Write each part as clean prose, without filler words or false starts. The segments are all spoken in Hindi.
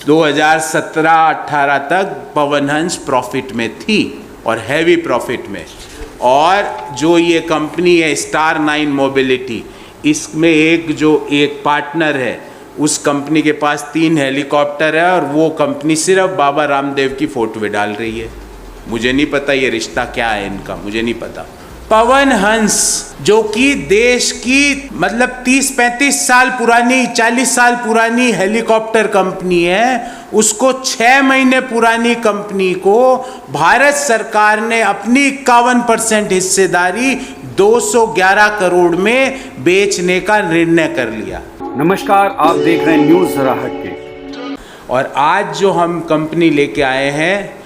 2017-18 तक पवन हंस प्रॉफिट में थी और हैवी प्रॉफिट में। और जो ये कंपनी है स्टार 9 मोबिलिटी, इसमें एक पार्टनर है, उस कंपनी के पास 3 हेलीकॉप्टर है और वो कंपनी सिर्फ बाबा रामदेव की फोटो डाल रही है। मुझे नहीं पता ये रिश्ता क्या है इनका, मुझे नहीं पता। पवन हंस जो कि देश की मतलब 30-35 साल पुरानी, 40 साल पुरानी हेलीकॉप्टर कंपनी है, उसको 6 महीने पुरानी कंपनी को भारत सरकार ने अपनी 51% हिस्सेदारी 211 करोड़ में बेचने का निर्णय कर लिया। नमस्कार, आप देख रहे हैं न्यूज़ जरा हटके। और आज जो हम कंपनी लेके आए हैं,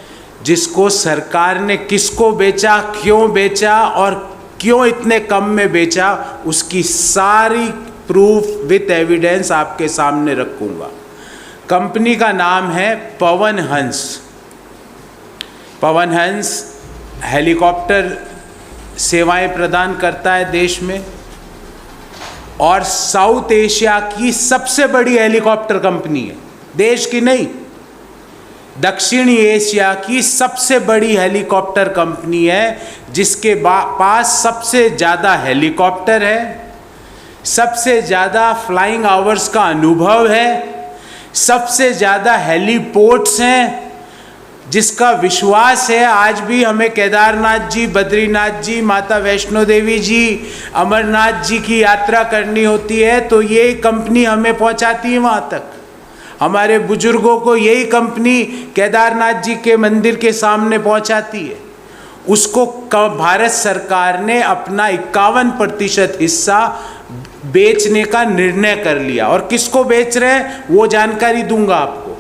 जिसको सरकार ने किसको बेचा, क्यों बेचा और क्यों इतने कम में बेचा, उसकी सारी प्रूफ विथ एविडेंस आपके सामने रखूंगा। कंपनी का नाम है पवन हंस। पवन हंस हेलीकॉप्टर सेवाएं प्रदान करता है देश में और साउथ एशिया की सबसे बड़ी हेलीकॉप्टर कंपनी है, देश की नहीं, दक्षिणी एशिया की सबसे बड़ी हेलीकॉप्टर कंपनी है, जिसके पास सबसे ज़्यादा हेलीकॉप्टर है, सबसे ज़्यादा फ्लाइंग आवर्स का अनुभव है, सबसे ज़्यादा हेलीपोर्ट्स हैं, जिसका विश्वास है आज भी हमें केदारनाथ जी, बद्रीनाथ जी, माता वैष्णो देवी जी, अमरनाथ जी की यात्रा करनी होती है तो ये कंपनी हमें पहुंचाती है वहाँ तक। हमारे बुजुर्गों को यही कंपनी केदारनाथ जी के मंदिर के सामने पहुंचाती है। उसको भारत सरकार ने अपना 51% हिस्सा बेचने का निर्णय कर लिया। और किसको बेच रहे हैं वो जानकारी दूंगा आपको।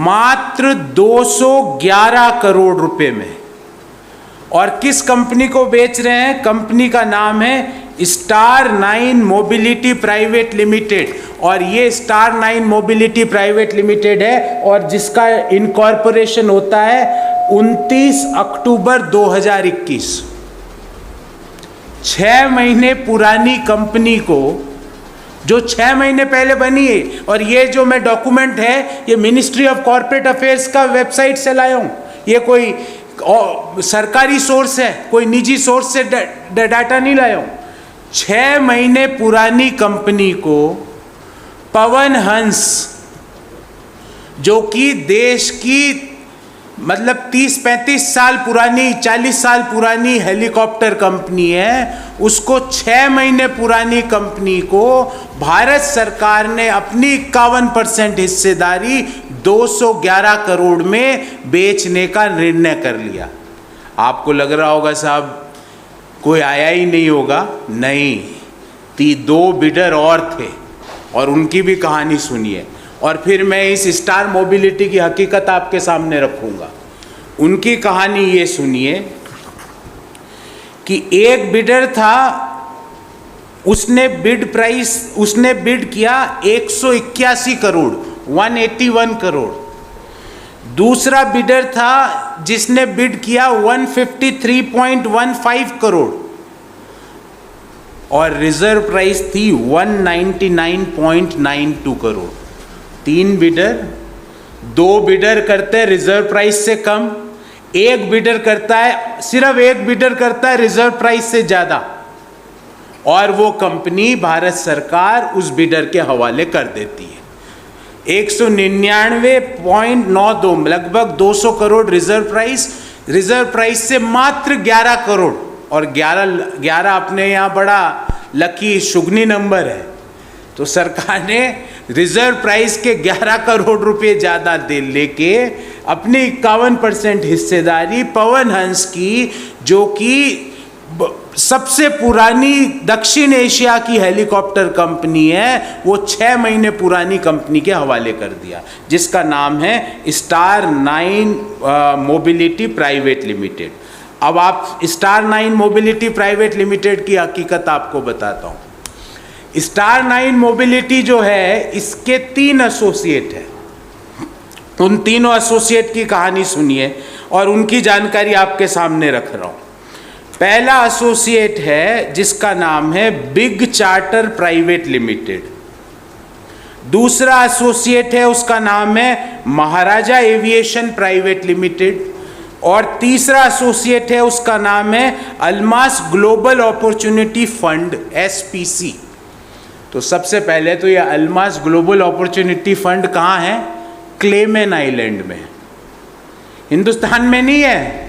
मात्र 211 करोड़ रुपए में। और किस कंपनी को बेच रहे हैं? कंपनी का नाम है स्टार 9 मोबिलिटी प्राइवेट लिमिटेड। और ये स्टार 9 मोबिलिटी प्राइवेट लिमिटेड है और जिसका इनकॉर्पोरेशन होता है 29 अक्टूबर 2021। 6 महीने पुरानी कंपनी को, जो 6 महीने पहले बनी है, और ये जो मैं डॉक्यूमेंट है ये मिनिस्ट्री ऑफ कॉर्पोरेट अफेयर्स का वेबसाइट से लाया हूँ। ये कोई सरकारी सोर्स है, कोई निजी सोर्स से डाटा नहीं लाया हूँ। 6 महीने पुरानी कंपनी को पवन हंस, जो कि देश की मतलब 30-35 साल पुरानी, 40 साल पुरानी हेलीकॉप्टर कंपनी है, उसको 6 महीने पुरानी कंपनी को भारत सरकार ने अपनी 51% हिस्सेदारी 211 करोड़ में बेचने का निर्णय कर लिया। आपको लग रहा होगा साहब कोई आया ही नहीं होगा, नहीं, 2 बिडर और थे और उनकी भी कहानी सुनिए। और फिर मैं इस स्टार मोबिलिटी की हकीकत आपके सामने रखूंगा। उनकी कहानी ये सुनिए कि एक बिडर था, उसने बिड किया 181 करोड़, 181 करोड़। दूसरा बिडर था जिसने बिड किया 153.15 करोड़ और रिजर्व प्राइस थी 199.92 करोड़। 3 बिडर, 2 बिडर करते हैं रिजर्व प्राइस से कम, एक बिडर करता है, सिर्फ एक बिडर करता है रिजर्व प्राइस से ज्यादा, और वो कंपनी भारत सरकार उस बिडर के हवाले कर देती है। 199.92, लगभग 200 करोड़ रिजर्व प्राइस से मात्र 11 करोड़। और 11 अपने यहाँ बड़ा लकी शुगनी नंबर है, तो सरकार ने रिजर्व प्राइस के 11 करोड़ रुपए ज़्यादा दे लेके अपनी 51% हिस्सेदारी पवन हंस की, जो कि सबसे पुरानी दक्षिण एशिया की हेलीकॉप्टर कंपनी है, वो 6 महीने पुरानी कंपनी के हवाले कर दिया, जिसका नाम है स्टार 9 मोबिलिटी प्राइवेट लिमिटेड। अब आप स्टार 9 मोबिलिटी प्राइवेट लिमिटेड की हकीकत आपको बताता हूँ। स्टार 9 मोबिलिटी जो है, इसके 3 एसोसिएट हैं। उन तीनों एसोसिएट की कहानी सुनिए और उनकी जानकारी आपके सामने रख रहा हूँ। पहला एसोसिएट है जिसका नाम है बिग चार्टर प्राइवेट लिमिटेड। दूसरा एसोसिएट है उसका नाम है महाराजा एविएशन प्राइवेट लिमिटेड, और तीसरा एसोसिएट है उसका नाम है Almas global opportunity fund SPC। तो सबसे पहले तो ये अल्मास ग्लोबल अपॉर्चुनिटी फंड कहाँ है? क्लेमेन आइलैंड में, हिंदुस्तान में नहीं है।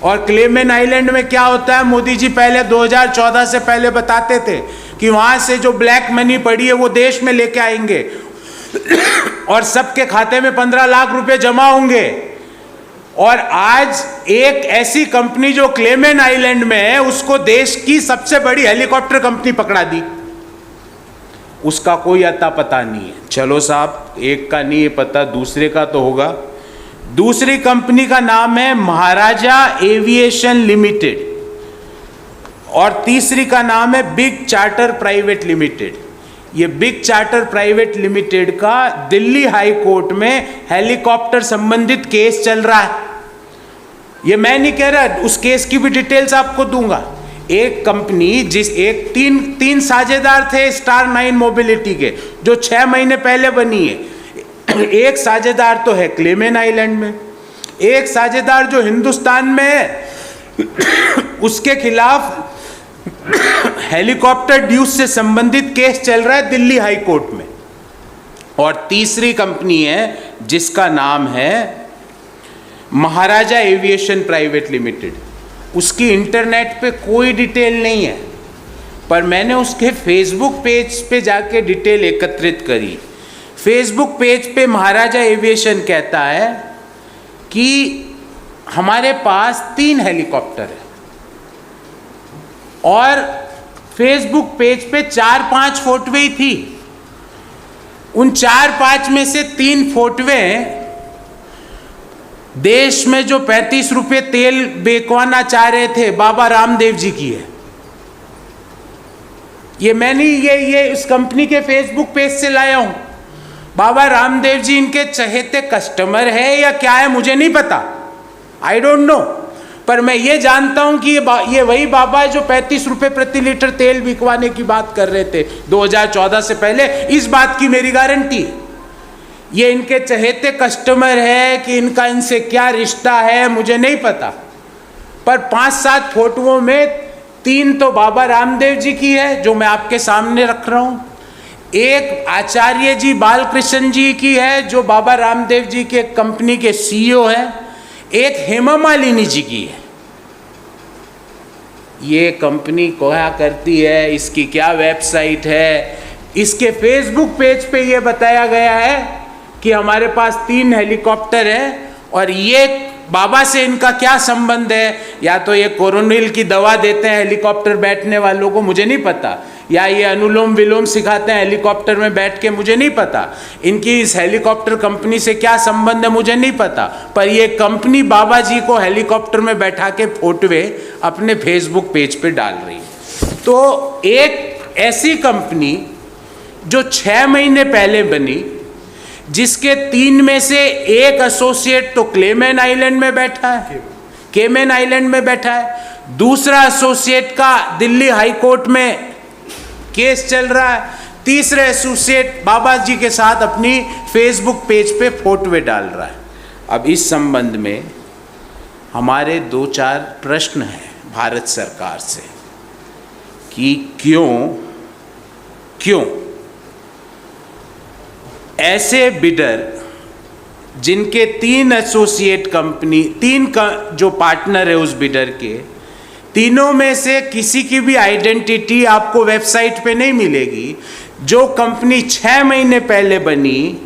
और क्लेमेन आइलैंड में क्या होता है? मोदी जी पहले 2014 से पहले बताते थे कि वहां से जो ब्लैक मनी पड़ी है वो देश में लेके आएंगे और सबके खाते में 15 लाख रुपए जमा होंगे। और आज एक ऐसी कंपनी जो क्लेमेन आइलैंड में है उसको देश की सबसे बड़ी हेलीकॉप्टर कंपनी पकड़ा दी, उसका कोई अता पता नहीं है। चलो साहब, एक का नहीं है पता, दूसरे का तो होगा। दूसरी कंपनी का नाम है महाराजा एविएशन लिमिटेड और तीसरी का नाम है बिग चार्टर प्राइवेट लिमिटेड। ये बिग चार्टर प्राइवेट लिमिटेड का दिल्ली हाई कोर्ट में हेलीकॉप्टर संबंधित केस चल रहा है। ये मैं नहीं कह रहा, उस केस की भी डिटेल्स आपको दूंगा। एक कंपनी तीन साझेदार थे स्टार 9 मोबिलिटी के, जो 6 महीने पहले बनी है। एक साझेदार तो है क्लेमेन आइलैंड में, एक साझेदार जो हिंदुस्तान में है उसके खिलाफ हेलीकॉप्टर ड्यूज से संबंधित केस चल रहा है दिल्ली हाई कोर्ट में। और तीसरी कंपनी है जिसका नाम है महाराजा एविएशन प्राइवेट लिमिटेड। उसकी इंटरनेट पे कोई डिटेल नहीं है, पर मैंने उसके फेसबुक पेज पे जाके डिटेल एकत्रित करी। फेसबुक पेज पे महाराजा एविएशन कहता है कि हमारे पास 3 हेलीकॉप्टर है और फेसबुक पेज पे 4-5 फोटोवें ही थी। उन 4-5 में से 3 फोटोवें देश में जो 35 रुपये तेल बेचवाना चाह रहे थे बाबा रामदेव जी की है। ये मैंने ये इस कंपनी के फेसबुक पेज से लाया हूं। बाबा रामदेव जी इनके चहेते कस्टमर है या क्या है मुझे नहीं पता, आई डोंट नो, पर मैं ये जानता हूं कि ये वही बाबा है जो 35 रुपये प्रति लीटर तेल बिकवाने की बात कर रहे थे 2014 से पहले। इस बात की मेरी गारंटी है। ये इनके चहेते कस्टमर है कि इनका इनसे क्या रिश्ता है मुझे नहीं पता, पर 5-7 फोटोओं में 3 तो बाबा रामदेव जी की है जो मैं आपके सामने रख रहा हूं, एक आचार्य जी बालकृष्ण जी की है जो बाबा रामदेव जी के कंपनी के CEO है, एक हेमा मालिनी जी की है। ये कंपनी क्या करती है, इसकी क्या वेबसाइट है, इसके फेसबुक पेज पे ये बताया गया है कि हमारे पास 3 हेलीकॉप्टर है। और ये बाबा से इनका क्या संबंध है, या तो ये कोरोनिल की दवा देते हैं हेलीकॉप्टर बैठने वालों को, मुझे नहीं पता, या ये अनुलोम विलोम सिखाते हैं हेलीकॉप्टर में बैठ के, मुझे नहीं पता। इनकी इस हेलीकॉप्टर कंपनी से क्या संबंध है मुझे नहीं पता, पर ये कंपनी बाबा जी को हेलीकॉप्टर में बैठा के फोटोवें अपने फेसबुक पेज पे डाल रही है। तो एक ऐसी कंपनी जो 6 महीने पहले बनी, जिसके 3 में से एक एसोसिएट तो क्लेमेन आइलैंड में बैठा है, केमेन आइलैंड में बैठा है, दूसरा एसोसिएट का दिल्ली हाई कोर्ट में केस चल रहा है, तीसरे एसोसिएट बाबा जी के साथ अपनी फेसबुक पेज पे फोटोवें डाल रहा है। अब इस संबंध में हमारे 2-4 प्रश्न हैं भारत सरकार से कि क्यों ऐसे बिडर जिनके 3 एसोसिएट कंपनी, 3 का जो पार्टनर है उस बिडर के, तीनों में से किसी की भी आइडेंटिटी आपको वेबसाइट पे नहीं मिलेगी। जो कंपनी 6 महीने पहले बनी,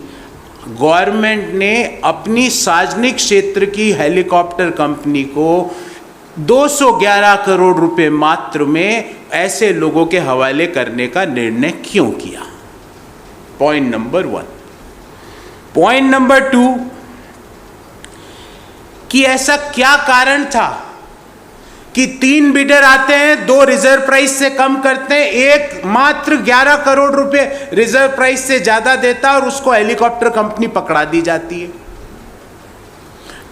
गवर्नमेंट ने अपनी सार्वजनिक क्षेत्र की हेलीकॉप्टर कंपनी को 211 करोड़ रुपए मात्र में ऐसे लोगों के हवाले करने का निर्णय क्यों किया? Point number 1। पॉइंट नंबर 2 कि ऐसा क्या कारण था कि 3 बिडर आते हैं, 2 रिजर्व प्राइस से कम करते हैं, एक मात्र 11 करोड़ रुपए रिजर्व प्राइस से ज्यादा देता है और उसको हेलीकॉप्टर कंपनी पकड़ा दी जाती है।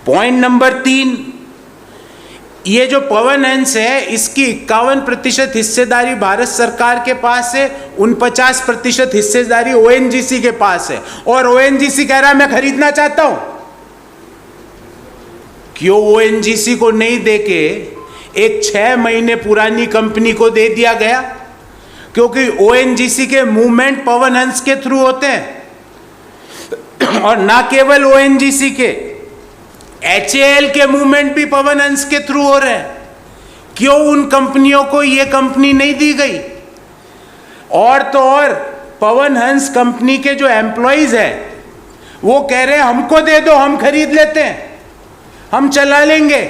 पॉइंट नंबर 3, ये जो पवन हंस है इसकी 51% हिस्सेदारी भारत सरकार के पास है, 49% हिस्सेदारी ओएनजीसी के पास है, और ओएनजीसी कह रहा है मैं खरीदना चाहता हूं। क्यों ओएनजीसी को नहीं देके एक 6 महीने पुरानी कंपनी को दे दिया गया? क्योंकि ओएनजीसी के मूवमेंट पवन हंस के थ्रू होते हैं, और ना केवल ओएनजीसी के, एचएएल के मूवमेंट भी पवन हंस के थ्रू हो रहे हैं। क्यों उन कंपनियों को ये कंपनी नहीं दी गई? और तो और पवन हंस कंपनी के जो एम्प्लॉइज हैं वो कह रहे हैं हमको दे दो, हम खरीद लेते हैं, हम चला लेंगे।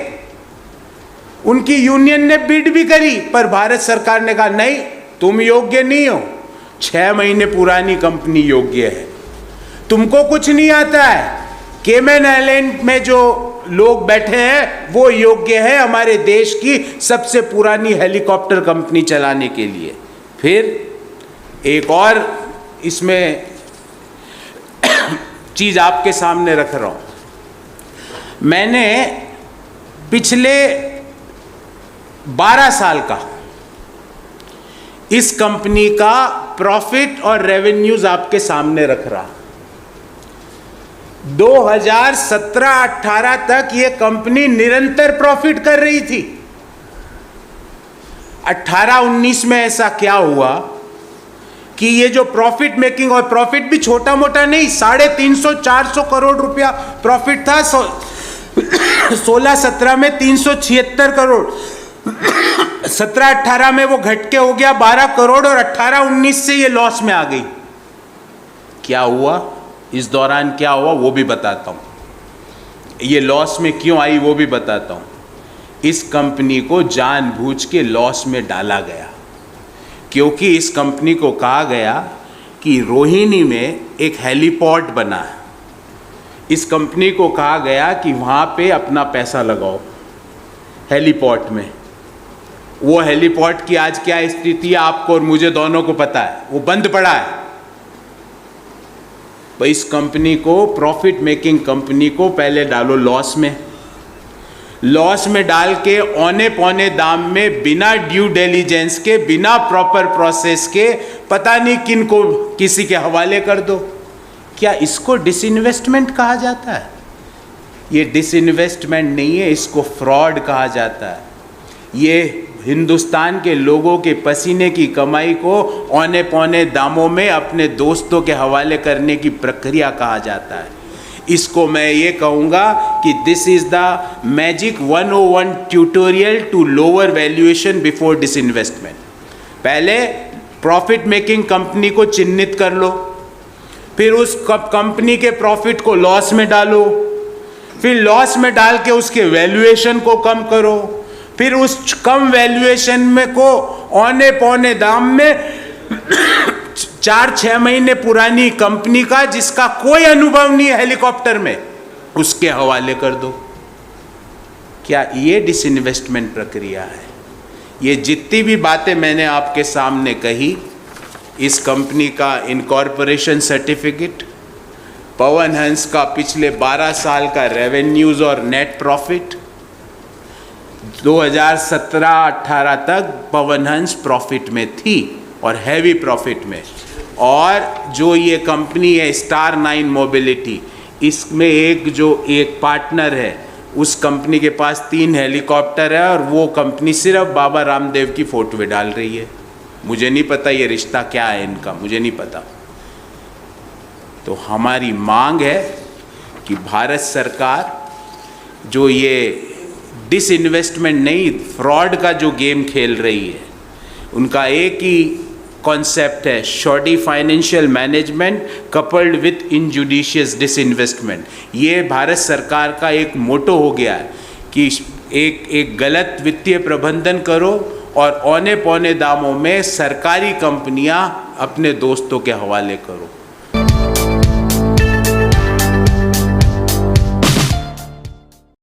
उनकी यूनियन ने बिड भी करी, पर भारत सरकार ने कहा नहीं, तुम योग्य नहीं हो। 6 महीने पुरानी कंपनी योग्य है, तुमको कुछ नहीं आता है। केमन आइलैंड में जो लोग बैठे हैं वो योग्य है हमारे देश की सबसे पुरानी हेलीकॉप्टर कंपनी चलाने के लिए। फिर एक और इसमें चीज आपके सामने रख रहा हूं। मैंने पिछले 12 साल का इस कंपनी का प्रॉफिट और रेवेन्यूज आपके सामने रख रहा। 2017-18 तक ये कंपनी निरंतर प्रॉफिट कर रही थी। 18-19 में ऐसा क्या हुआ कि ये जो प्रॉफिट मेकिंग, और प्रॉफिट भी छोटा मोटा नहीं, 350-400 करोड़ रुपया प्रॉफिट था। 16-17 में 376 करोड़, 17-18 में वो घट के हो गया 12 करोड़, और 18-19 से ये लॉस में आ गई। क्या हुआ इस दौरान, क्या हुआ वो भी बताता हूं। ये लॉस में क्यों आई वो भी बताता हूं। इस कंपनी को जानबूझ के लॉस में डाला गया, क्योंकि इस कंपनी को कहा गया कि रोहिणी में एक हेलीपोर्ट बना है। इस कंपनी को कहा गया कि वहाँ पे अपना पैसा लगाओ हेलीपोर्ट में। वो हेलीपोर्ट की आज क्या स्थिति है आपको और मुझे दोनों को पता है, वो बंद पड़ा है। तो इस कंपनी को, प्रॉफिट मेकिंग कंपनी को पहले डालो लॉस में। लॉस में डाल के औने पौने दाम में, बिना ड्यू डिलिजेंस के, बिना प्रॉपर प्रोसेस के, पता नहीं किन को किसी के हवाले कर दो। क्या इसको डिसइन्वेस्टमेंट कहा जाता है? ये डिसइन्वेस्टमेंट नहीं है, इसको फ्रॉड कहा जाता है। ये हिंदुस्तान के लोगों के पसीने की कमाई को औने पौने दामों में अपने दोस्तों के हवाले करने की प्रक्रिया कहा जाता है। इसको मैं ये कहूँगा कि this is the magic 101 tutorial to lower valuation before disinvestment. पहले प्रॉफिट मेकिंग कंपनी को चिन्हित कर लो, फिर उस कंपनी के प्रॉफिट को लॉस में डालो, फिर लॉस में डाल के उसके वैल्यूएशन को कम करो, फिर उस कम वैल्यूएशन में को औने पौने दाम में 4-6 महीने पुरानी कंपनी का, जिसका कोई अनुभव नहीं है हेलीकॉप्टर में, उसके हवाले कर दो। क्या ये डिसइन्वेस्टमेंट प्रक्रिया है? ये जितनी भी बातें मैंने आपके सामने कही, इस कंपनी का इनकॉर्पोरेशन सर्टिफिकेट, पवन हंस का पिछले 12 साल का रेवेन्यूज और नेट प्रॉफिट, 2017-18 तक पवन हंस प्रॉफिट में थी और हैवी प्रॉफिट में। और जो ये कंपनी है स्टार 9 मोबिलिटी, इसमें एक पार्टनर है, उस कंपनी के पास 3 हेलीकॉप्टर है, और वो कंपनी सिर्फ बाबा रामदेव की फोटो डाल रही है। मुझे नहीं पता ये रिश्ता क्या है इनका, मुझे नहीं पता। तो हमारी मांग है कि भारत सरकार जो ये डिसइन्वेस्टमेंट नहीं, फ्रॉड का जो गेम खेल रही है, उनका एक ही कॉन्सेप्ट है, shoddy financial management coupled with injudicious disinvestment. ये भारत सरकार का एक मोटो हो गया है कि एक गलत वित्तीय प्रबंधन करो और औने पौने दामों में सरकारी कंपनियां अपने दोस्तों के हवाले करो।